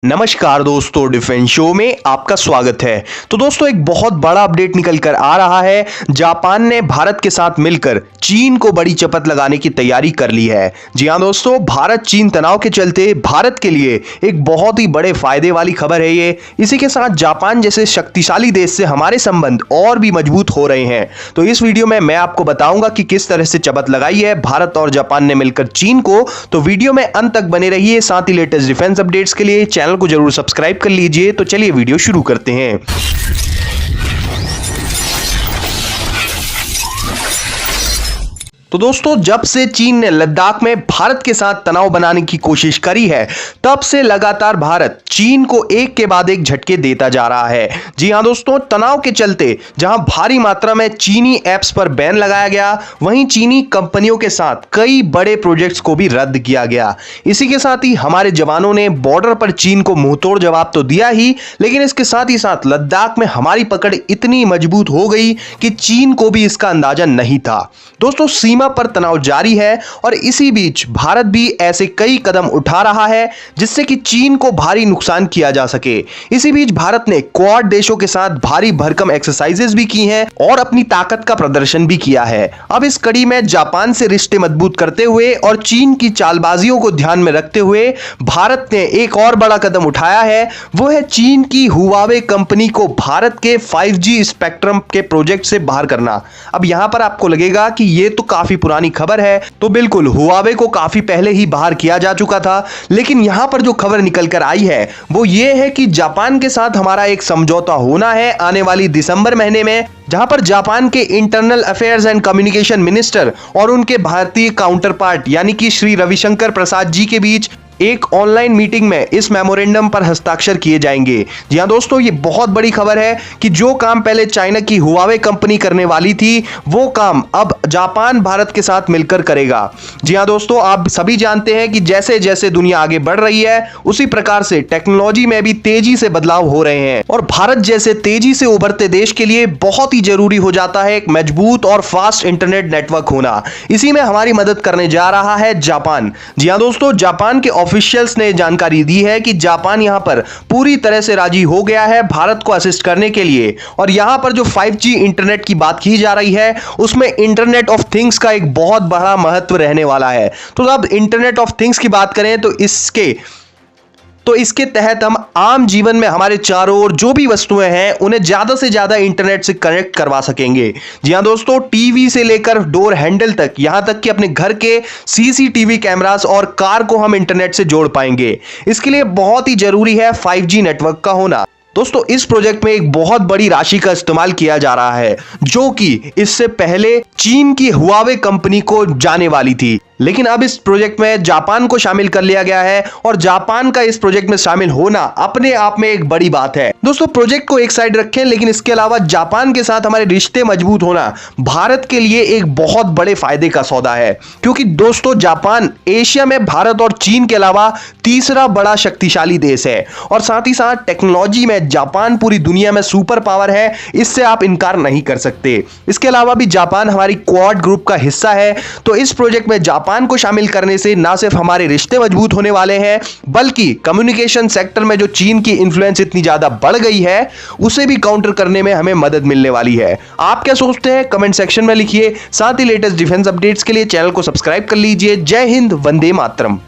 नमस्कार दोस्तों, defence show में आपका स्वागत है। तो दोस्तों, एक बहुत बड़ा अपडेट निकल कर आ रहा है। जापान ने भारत के साथ मिलकर चीन को बड़ी चपत लगाने की तैयारी कर ली है। जी हां दोस्तों, भारत चीन तनाव के चलते भारत के लिए एक बहुत ही बड़े फायदे वाली खबर है ये। इसी के साथ जापान जैसे शक्तिशाली देश से हमारे संबंध और भी मजबूत हो रहे हैं। तो इस वीडियो में मैं आपको बताऊंगा कि किस तरह से चपत लगाई है भारत और जापान ने मिलकर चीन को। तो वीडियो में अंत तक बने रहिए। साथ ही लेटेस्ट डिफेंस अपडेट्स के लिए चैनल को जरूर सब्सक्राइब कर लीजिए। तो चलिए वीडियो शुरू करते हैं। तो दोस्तों, जब से चीन ने लद्दाख में भारत के साथ तनाव बनाने की कोशिश करी है, तब से लगातार भारत चीन को एक के बाद एक झटके देता जा रहा है। जी हां दोस्तों, तनाव के चलते जहां भारी मात्रा में चीनी ऐप्स पर बैन लगाया गया, वहीं चीनी कंपनियों के साथ कई बड़े प्रोजेक्ट्स को भी रद्द किया गया। इसी के साथ ही हमारे जवानों ने बॉर्डर पर चीन को मुंहतोड़ जवाब तो दिया ही, लेकिन इसके साथ ही साथ लद्दाख में हमारी पकड़ इतनी मजबूत हो गई कि चीन को भी इसका अंदाजा नहीं था। दोस्तों, सीमा पर तनाव जारी है और इसी बीच भारत भी ऐसे कई कदम उठा रहा है जिससे कि चीन को भारी नुकसान किया जा सके। इसी बीच भारत ने क्वाड देशों के साथ भारी भरकम एक्सरसाइजेस भी की हैं और अपनी ताकत का प्रदर्शन भी किया है। अब इस कड़ी में जापान से रिश्ते मजबूत करते हुए और चीन की चालबाजियों को ध्यान में रखते हुए भारत ने एक और बड़ा कदम उठाया है। वो है चीन की हुआवे कंपनी को भारत के 5G स्पेक्ट्रम के प्रोजेक्ट से बाहर करना। अब यहां पर आपको लगेगा कि ये तो काफी पुरानी खबर है। तो बिल्कुल, हुआवे को काफी पहले ही बाहर किया जा चुका था, लेकिन यहां पर जो खबर निकल कर आई है वो ये है कि जापान के साथ हमारा एक समझौता होना है आने वाली दिसंबर महीने में, जहां पर जापान के internal affairs and communication minister और उनके भारतीय काउंटर पार्ट यानी कि श्री रविशंकर प्रसाद जी के बीच एक ऑनलाइन मीटिंग में इस मेमोरेंडम पर हस्ताक्षर किए जाएंगे। जी हां दोस्तों, ये बहुत बड़ी खबर है कि जो काम पहले चाइना की हुआवे कंपनी करने वाली थी, वो काम अब जापान भारत के साथ मिलकर करेगा। जी हां दोस्तों, आप सभी जानते हैं कि जैसे जैसे दुनिया आगे बढ़ रही है, उसी प्रकार से टेक्नोलॉजी में भी तेजी से बदलाव हो रहे हैं और भारत जैसे तेजी से उभरते देश के लिए बहुत ही जरूरी हो जाता है एक मजबूत और फास्ट इंटरनेट नेटवर्क होना। इसी में हमारी मदद करने जा रहा है जापान। जी हां दोस्तों, जापान के ऑफिशियल्स ने जानकारी दी है कि जापान यहां पर पूरी तरह से राजी हो गया है भारत को असिस्ट करने के लिए। और यहां पर जो 5G इंटरनेट की बात की जा रही है, उसमें इंटरनेट ऑफ थिंग्स का एक बहुत बड़ा महत्व रहने वाला है। तो अब इंटरनेट ऑफ थिंग्स की बात करें तो इसके तहत हम आम जीवन में हमारे चारों ओर जो भी वस्तुएं हैं, उन्हें ज्यादा से ज्यादा इंटरनेट से कनेक्ट करवा सकेंगे। जी हां दोस्तों, टीवी से लेकर डोर हैंडल तक, यहां तक कि अपने घर के CCTV कैमरास और कार को हम इंटरनेट से जोड़ पाएंगे। इसके लिए बहुत ही जरूरी है 5G नेटवर्क का होना। दोस्तों, इस प्रोजेक्ट में एक बहुत बड़ी राशि का इस्तेमाल किया जा रहा है, जो कि इससे पहले चीन की हुआवे कंपनी को जाने वाली थी, लेकिन अब इस प्रोजेक्ट में जापान को शामिल कर लिया गया है और जापान का इस प्रोजेक्ट में शामिल होना अपने आप में एक बड़ी बात है। दोस्तों, प्रोजेक्ट को एक साइड रखें, लेकिन इसके अलावा जापान के साथ हमारे रिश्ते मजबूत होना भारत के लिए एक बहुत बड़े फायदे का सौदा है, क्योंकि दोस्तों, जापान एशिया में भारत और चीन के अलावा तीसरा बड़ा शक्तिशाली देश है और साथ ही साथ टेक्नोलॉजी में जापान पूरी दुनिया में सुपर पावर है। इससे आप इनकार नहीं कर सकते। इसके अलावा भी जापान हमारी क्वाड ग्रुप का हिस्सा है। तो इस प्रोजेक्ट में जापान को शामिल करने से ना सिर्फ हमारे रिश्ते मजबूत होने वाले हैं, बल्कि कम्युनिकेशन सेक्टर में जो चीन की इन्फ्लुएंस इतनी ज्यादा बढ़ गई है, उसे भी काउंटर करने में हमें मदद मिलने वाली है। आप क्या सोचते हैं, कमेंट सेक्शन में लिखिए। साथ ही लेटेस्ट डिफेंस अपडेट्स के लिए चैनल को सब्सक्राइब कर लीजिए। जय हिंद, वंदे मातरम।